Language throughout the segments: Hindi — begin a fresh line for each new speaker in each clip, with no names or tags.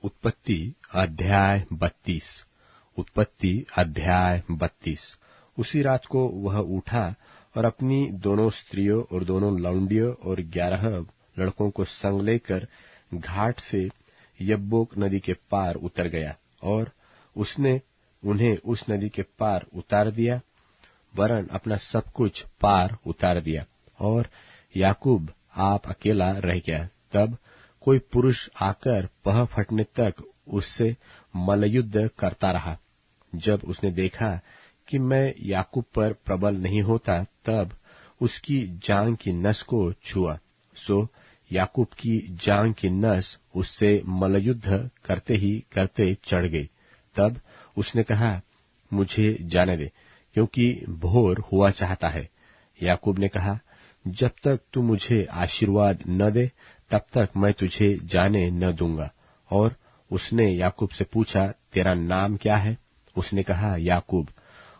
उत्पत्ति अध्याय 32। उत्पत्ति अध्याय 32। उसी रात को वह उठा और अपनी दोनों स्त्रियों और दोनों लौंडियों और 11 लड़कों को संग लेकर घाट से यब्बोक नदी के पार उतर गया, और उसने उन्हें उस नदी के पार उतार दिया, वरन अपना सब कुछ पार उतार दिया, और याकूब आप अकेला रह गया। तब कोई पुरुष आकर पह फटने तक उससे मल्लयुद्ध करता रहा। जब उसने देखा कि मैं याकूब पर प्रबल नहीं होता, तब उसकी जांघ की नस को छुआ। सो याकूब की जांघ की नस उससे मल्लयुद्ध करते ही करते चढ़ गई। तब उसने कहा, मुझे जाने दे, क्योंकि भोर हुआ चाहता है। याकूब ने कहा, जब तक तू मुझे आशीर्वाद न दे, तब तक मैं तुझे जाने न दूंगा। और उसने याकूब से पूछा, तेरा नाम क्या है? उसने कहा, याकूब।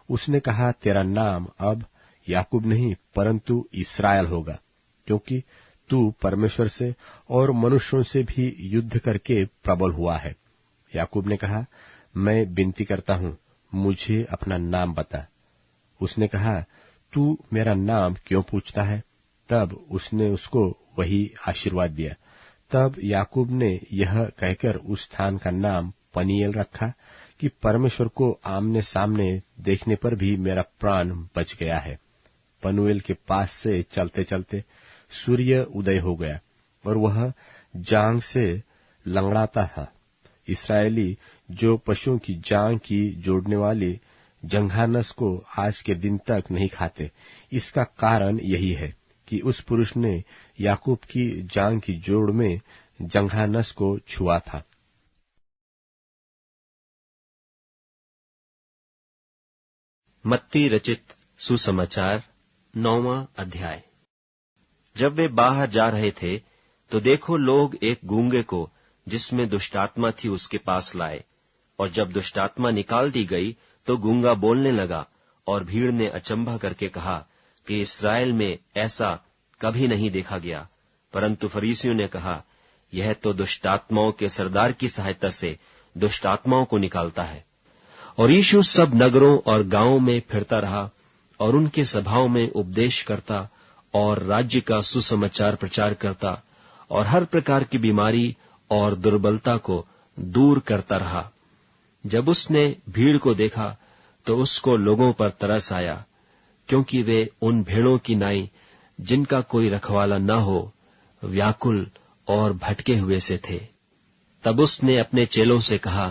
उसने कहा, तेरा नाम अब याकूब नहीं परंतु इस्राएल होगा, क्योंकि तू परमेश्वर से और मनुष्यों से भी युद्ध करके प्रबल हुआ है। याकूब ने कहा, मैं विनती करता हूं, मुझे अपना नाम बता। उसने कहा, तू मेरा नाम क्यों पूछता है? तब उसने उसको वही आशीर्वाद दिया। तब याकूब ने यह कहकर उस स्थान का नाम पनीएल रखा कि परमेश्वर को आमने सामने देखने पर भी मेरा प्राण बच गया है। पनूएल के पास से चलते चलते सूर्य उदय हो गया, और वह जांघ से लंगड़ाता था। इस्राएली जो पशुओं की जांघ की जोड़ने वाली जंघानस को आज के दिन तक नहीं खाते। इसका कारण यही है कि उस पुरुष ने याकूब की जांघ की जोड़ में जंघानस को छुआ था।
मत्ती रचित सुसमाचार 9वां अध्याय। जब वे बाहर जा रहे थे, तो देखो लोग एक गूंगे को जिसमें दुष्टात्मा थी उसके पास लाए, और जब दुष्टात्मा निकाल दी गई तो गूंगा बोलने लगा। और भीड़ ने अचंभा करके कहा कि इस्राएल में ऐसा कभी नहीं देखा गया। परंतु फरीसियों ने कहा, यह तो दुष्टात्माओं के सरदार की सहायता से दुष्टात्माओं को निकालता है। और यीशु सब नगरों और गांवों में फिरता रहा, और उनके सभाओं में उपदेश करता और राज्य का सुसमाचार प्रचार करता, और हर प्रकार की बीमारी और दुर्बलता को दूर करता रहा। जब उसने भीड़ को देखा तो उसको लोगों पर तरस आया, क्योंकि वे उन भेड़ों की नाई जिनका कोई रखवाला न हो, व्याकुल और भटके हुए से थे। तब उसने अपने चेलों से कहा,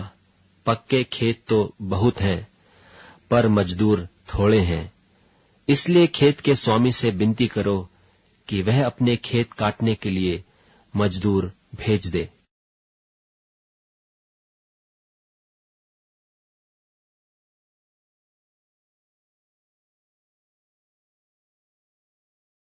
पक्के खेत तो बहुत हैं, पर मजदूर थोड़े हैं। इसलिए खेत के स्वामी से विनती करो कि वह अपने खेत काटने के लिए मजदूर भेज दे।